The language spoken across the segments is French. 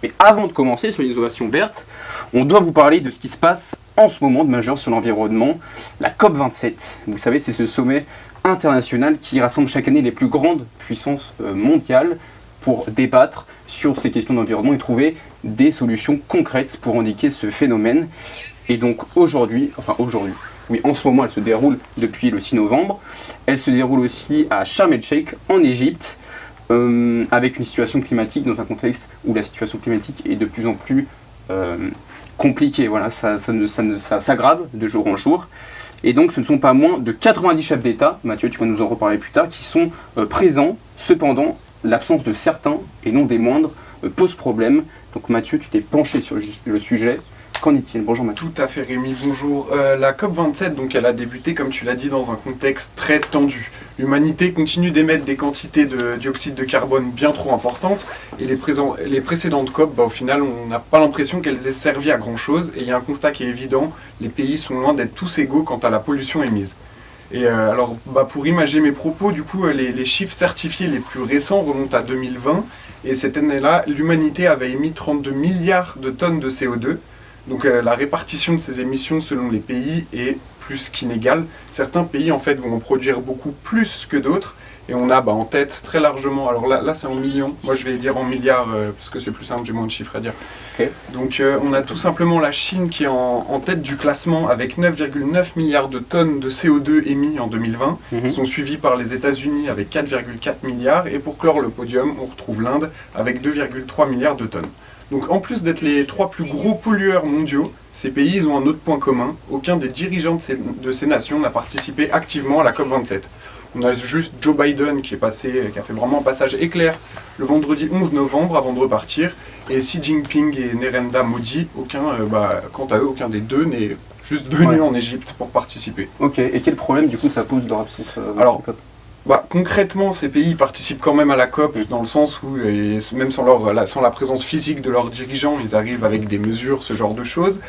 Mais avant de commencer sur l'innovation verte, on doit vous parler de ce qui se passe en ce moment de majeur sur l'environnement, la COP27. Vous savez, c'est ce sommet international qui rassemble chaque année les plus grandes puissances mondiales pour débattre sur ces questions d'environnement et trouver des solutions concrètes pour endiguer ce phénomène. Et donc aujourd'hui, oui, en ce moment elle se déroule depuis le 6 novembre, elle se déroule aussi à Sharm el-Sheikh en Égypte, avec une situation climatique dans un contexte où la situation climatique est de plus en plus compliquée. Voilà, ça s'aggrave de jour en jour. Et donc ce ne sont pas moins de 90 chefs d'État, Mathieu, tu vas nous en reparler plus tard, qui sont présents. Cependant, l'absence de certains, et non des moindres, pose problème. Donc Mathieu, tu t'es penché sur le sujet. Qu'en est-il? Bonjour Mathieu. Tout à fait Rémi, bonjour. La COP27, donc, elle a débuté, comme tu l'as dit, dans un contexte très tendu. L'humanité continue d'émettre des quantités de dioxyde de carbone bien trop importantes, et les précédentes COP, au final, on n'a pas l'impression qu'elles aient servi à grand-chose, et il y a un constat qui est évident, les pays sont loin d'être tous égaux quant à la pollution émise. Et alors, pour imager mes propos, du coup, les chiffres certifiés les plus récents remontent à 2020, et cette année-là, l'humanité avait émis 32 milliards de tonnes de CO2. Donc la répartition de ces émissions selon les pays est plus qu'inégale. Certains pays en fait vont en produire beaucoup plus que d'autres. Et on a en tête très largement, alors là c'est en millions, moi je vais dire en milliards parce que c'est plus simple, j'ai moins de chiffres à dire. Okay. Donc on a tout simplement la Chine qui est en tête du classement avec 9,9 milliards de tonnes de CO2 émis en 2020. Ils sont suivis par les États-Unis avec 4,4 milliards. Et pour clore le podium, on retrouve l'Inde avec 2,3 milliards de tonnes. Donc en plus d'être les 3 plus gros pollueurs mondiaux, ces pays ils ont un autre point commun. Aucun des dirigeants de ces nations n'a participé activement à la COP27. On a juste Joe Biden qui a fait vraiment un passage éclair le vendredi 11 novembre avant de repartir. Et Xi Jinping et Narendra Modi, quant à eux, aucun des deux n'est juste venu en Égypte pour participer. Ok, et quel problème du coup ça pose dans l'absence de Alors, COP? Concrètement, ces pays participent quand même à la COP, dans le sens où, même sans la présence physique de leurs dirigeants, ils arrivent avec des mesures, ce genre de choses.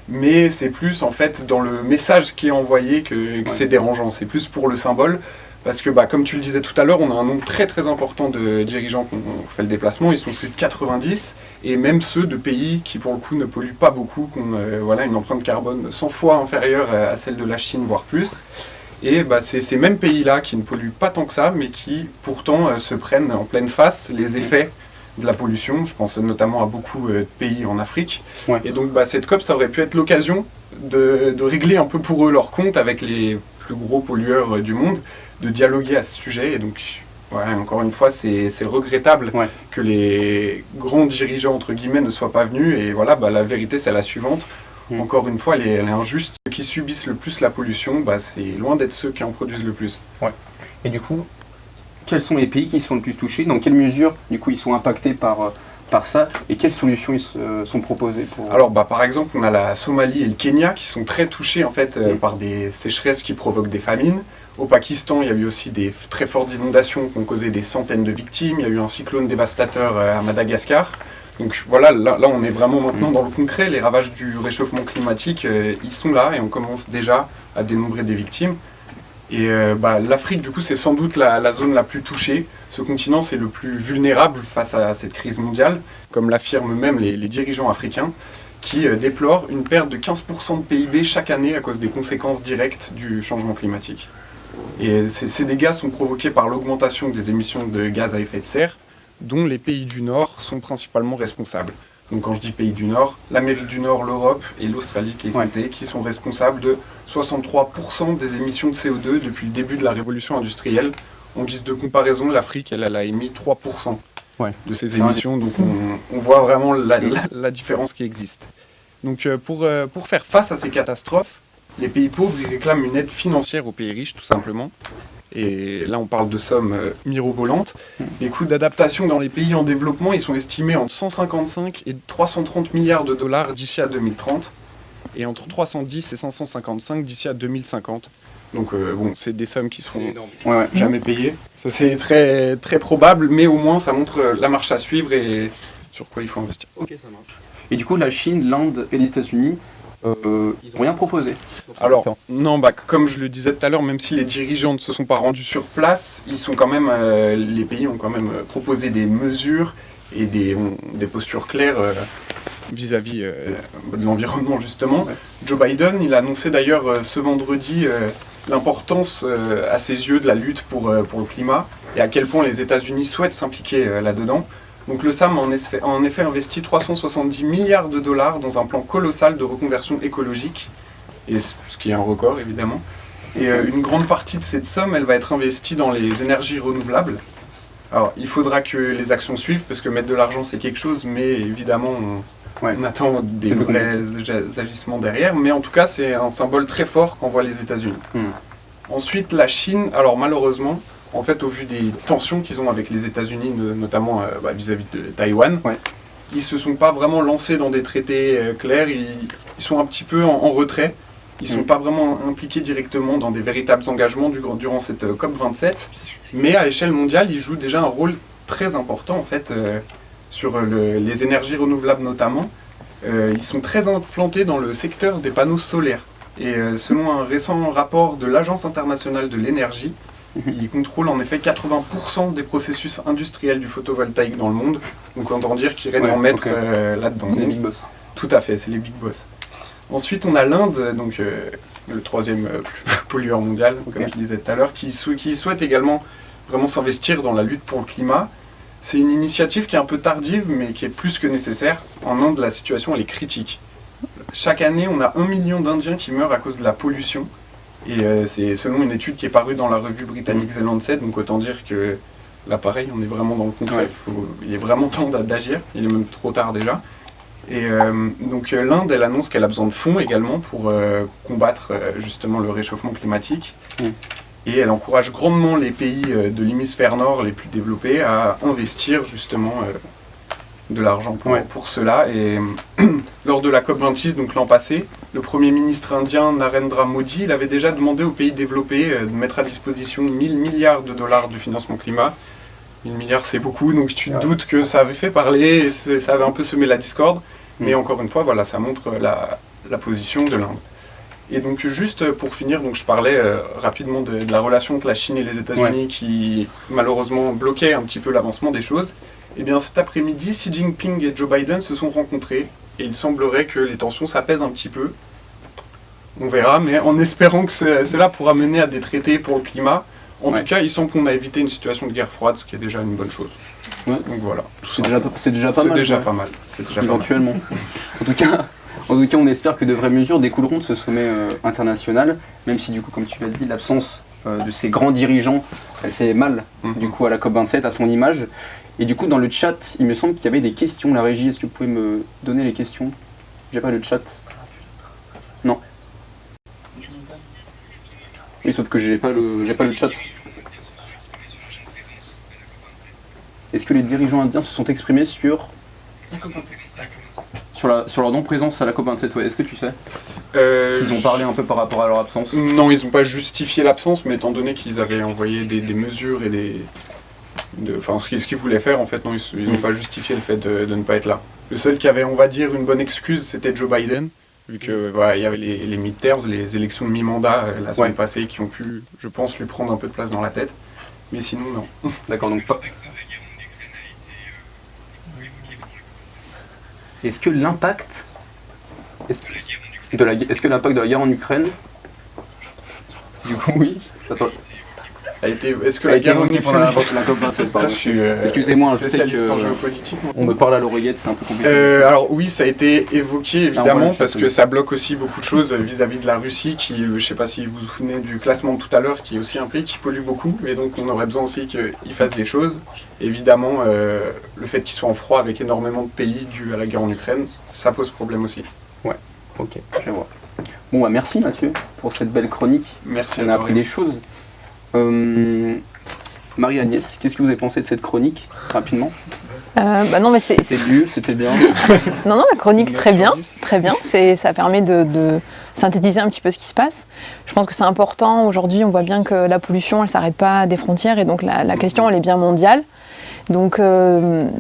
Mais c'est plus en fait dans le message qui est envoyé que c'est dérangeant, c'est plus pour le symbole. Parce que comme tu le disais tout à l'heure, on a un nombre très très important de dirigeants qui ont fait le déplacement, ils sont plus de 90, et même ceux de pays qui pour le coup ne polluent pas beaucoup, qui ont une empreinte carbone 100 fois inférieure à celle de la Chine, voire plus. Et c'est ces mêmes pays-là qui ne polluent pas tant que ça, mais qui pourtant se prennent en pleine face les effets de la pollution. Je pense notamment à beaucoup de pays en Afrique. Ouais. Et donc cette COP, ça aurait pu être l'occasion de régler un peu pour eux leur compte avec les plus gros pollueurs du monde, de dialoguer à ce sujet. Et donc, encore une fois, c'est regrettable que les grands dirigeants, entre guillemets, ne soient pas venus. Et la vérité, c'est la suivante. Encore une fois, elle est injuste. Ceux qui subissent le plus la pollution, c'est loin d'être ceux qui en produisent le plus. Ouais. Et du coup, quels sont les pays qui sont le plus touchés? Dans quelle mesure, du coup, ils sont impactés par ça? Et quelles solutions sont proposées pour... Alors, par exemple, on a la Somalie et le Kenya qui sont très touchés en fait par des sécheresses qui provoquent des famines. Au Pakistan, il y a eu aussi des très fortes inondations qui ont causé des centaines de victimes. Il y a eu un cyclone dévastateur à Madagascar. Donc là on est vraiment maintenant dans le concret, les ravages du réchauffement climatique, ils sont là et on commence déjà à dénombrer des victimes. Et l'Afrique du coup c'est sans doute la zone la plus touchée, ce continent c'est le plus vulnérable face à cette crise mondiale, comme l'affirment même les dirigeants africains, qui déplorent une perte de 15% de PIB chaque année à cause des conséquences directes du changement climatique. Et ces dégâts sont provoqués par l'augmentation des émissions de gaz à effet de serre, dont les pays du Nord sont principalement responsables. Donc quand je dis pays du Nord, l'Amérique du Nord, l'Europe et l'Australie qui est comptée, qui sont responsables de 63% des émissions de CO2 depuis le début de la révolution industrielle. En guise de comparaison, l'Afrique, elle a émis 3% de ces émissions, donc on voit vraiment la différence qui existe. Donc pour faire face à ces catastrophes, les pays pauvres ils réclament une aide financière aux pays riches tout simplement. Et là on parle de sommes mirobolantes. Les coûts d'adaptation dans les pays en développement ils sont estimés entre 155 et 330 milliards de dollars d'ici à 2030 et entre 310 et 555 d'ici à 2050. Donc c'est des sommes qui seront jamais payées. Ça c'est très, très probable, mais au moins ça montre la marche à suivre et sur quoi il faut investir. Ok, ça marche. Et du coup la Chine, l'Inde et les États-Unis, ils n'ont rien proposé. Alors, non, comme je le disais tout à l'heure, même si les dirigeants ne se sont pas rendus sur place, ils sont quand même, les pays ont quand même proposé des mesures et ont des postures claires vis-à-vis de l'environnement justement. Ouais. Joe Biden, il a annoncé d'ailleurs ce vendredi l'importance à ses yeux de la lutte pour le climat et à quel point les États-Unis souhaitent s'impliquer là-dedans. Donc le SAM a en effet investi 370 milliards de dollars dans un plan colossal de reconversion écologique, et ce qui est un record évidemment. Et une grande partie de cette somme, elle va être investie dans les énergies renouvelables. Alors il faudra que les actions suivent, parce que mettre de l'argent c'est quelque chose, mais évidemment on attend des vrais agissements derrière. Mais en tout cas c'est un symbole très fort qu'envoient les États-Unis. Ensuite la Chine, alors malheureusement, en fait, au vu des tensions qu'ils ont avec les États-Unis, notamment vis-à-vis de Taïwan, ils ne se sont pas vraiment lancés dans des traités clairs, ils sont un petit peu en retrait, ils ne sont pas vraiment impliqués directement dans des véritables engagements durant cette COP27, mais à l'échelle mondiale, ils jouent déjà un rôle très important en fait, sur les énergies renouvelables notamment. Ils sont très implantés dans le secteur des panneaux solaires, et selon un récent rapport de l'Agence internationale de l'énergie, ils contrôlent en effet 80% des processus industriels du photovoltaïque dans le monde. Donc autant dire qu'ils règnent en maître là-dedans. C'est les big boss. Tout à fait, c'est les big boss. Ensuite on a l'Inde, donc le troisième pollueur mondial, comme je disais tout à l'heure, qui souhaite également vraiment s'investir dans la lutte pour le climat. C'est une initiative qui est un peu tardive, mais qui est plus que nécessaire. En Inde, la situation elle est critique. Chaque année, on a 1 million d'Indiens qui meurent à cause de la pollution. Et c'est selon une étude qui est parue dans la revue britannique The Lancet, donc autant dire que là pareil, on est vraiment dans le concret, il est vraiment temps d'agir, il est même trop tard déjà. Et donc l'Inde, elle annonce qu'elle a besoin de fonds également pour combattre justement le réchauffement climatique. Et elle encourage grandement les pays de l'hémisphère nord les plus développés à investir justement de l'argent pour cela. Et lors de la COP26, donc l'an passé, le Premier ministre indien Narendra Modi, il avait déjà demandé aux pays développés de mettre à disposition 1000 milliards de dollars de financement climat. 1000 milliards c'est beaucoup, donc tu te doutes que ça avait fait parler, et ça avait un peu semé la discorde, mais encore une fois, voilà, ça montre la position de l'Inde. Et donc juste pour finir, donc je parlais rapidement de la relation entre la Chine et les États-Unis qui malheureusement bloquait un petit peu l'avancement des choses. Et bien cet après-midi, Xi Jinping et Joe Biden se sont rencontrés et il semblerait que les tensions s'apaisent un petit peu. On verra, mais en espérant que cela pourra mener à des traités pour le climat. En tout cas, il semble qu'on a évité une situation de guerre froide, ce qui est déjà une bonne chose. Donc voilà. C'est déjà pas mal. C'est déjà pas mal. Éventuellement. En tout cas, on espère que de vraies mesures découleront de ce sommet international, même si du coup, comme tu l'as dit, l'absence de ces grands dirigeants, elle fait mal du coup à la COP27, à son image. Et du coup, dans le chat, il me semble qu'il y avait des questions. La régie, est-ce que vous pouvez me donner les questions? J'ai pas le chat. Non. Oui, sauf que j'ai pas le chat. Est-ce que les dirigeants indiens se sont exprimés sur la COP27, sur leur non-présence à la COP27, est-ce que tu sais s'ils ont parlé un peu par rapport à leur absence? Non, ils n'ont pas justifié l'absence, mais étant donné qu'ils avaient envoyé des mesures et ce qu'ils voulaient faire, en fait, non, ils n'ont pas justifié le fait de ne pas être là. Le seul qui avait, on va dire, une bonne excuse, c'était Joe Biden, vu que il y avait les midterms, les élections de mi-mandat la semaine passée, qui ont pu, je pense, lui prendre un peu de place dans la tête. Mais sinon, non. D'accord, donc pas. Est-ce que l'impact de la guerre en Ukraine, du coup, oui. Attends. Est-ce que la guerre en Ukraine pendant la COP27, pardon. Excusez-moi, je sais en géopolitique. On me parle à l'oreillette, c'est un peu compliqué. Alors oui, ça a été évoqué évidemment parce que ça bloque aussi beaucoup de choses vis-à-vis de la Russie qui, je ne sais pas si vous vous souvenez du classement de tout à l'heure, qui est aussi un pays qui pollue beaucoup, et donc on aurait besoin aussi qu'il fasse des choses. Évidemment, le fait qu'il soit en froid avec énormément de pays dû à la guerre en Ukraine, ça pose problème aussi. Ouais, ok, je vois. Bon, bah merci Mathieu pour cette belle chronique. Merci. On a appris des choses. Marie-Agnès, qu'est-ce que vous avez pensé de cette chronique, rapidement? Non, mais c'était dur, c'était bien. non, la chronique très bien. Ça permet de synthétiser un petit peu ce qui se passe. Je pense que c'est important. Aujourd'hui, on voit bien que la pollution, elle s'arrête pas des frontières, et donc la question, elle est bien mondiale. Donc, je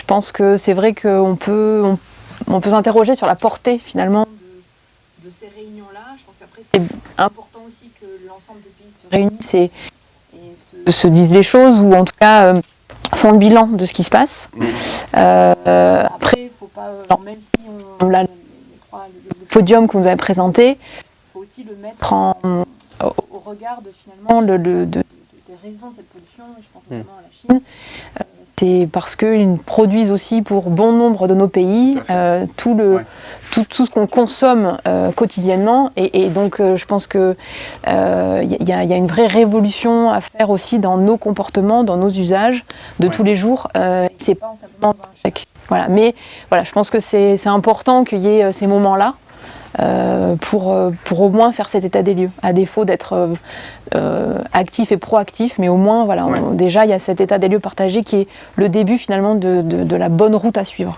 pense que c'est vrai qu'on peut s'interroger sur la portée finalement de ces réunions-là. Je pense qu'après, c'est important aussi que l'ensemble des pays se réunissent et se disent les choses, ou en tout cas font le bilan de ce qui se passe. Après, il faut pas, même si on a le podium que vous avez présenté, il faut aussi le mettre au regard de finalement des raisons de cette pollution, je pense notamment à la Chine. C'est parce qu'ils produisent aussi pour bon nombre de nos pays tout ce qu'on consomme quotidiennement. Et donc, je pense qu'il y a une vraie révolution à faire aussi dans nos comportements, dans nos usages de tous les jours. C'est pas simplement dans un chèque. Voilà. Mais voilà, je pense que c'est important qu'il y ait ces moments-là. Pour au moins faire cet état des lieux, à défaut d'être actif et proactif, mais au moins, voilà, déjà, il y a cet état des lieux partagé qui est le début finalement de la bonne route à suivre.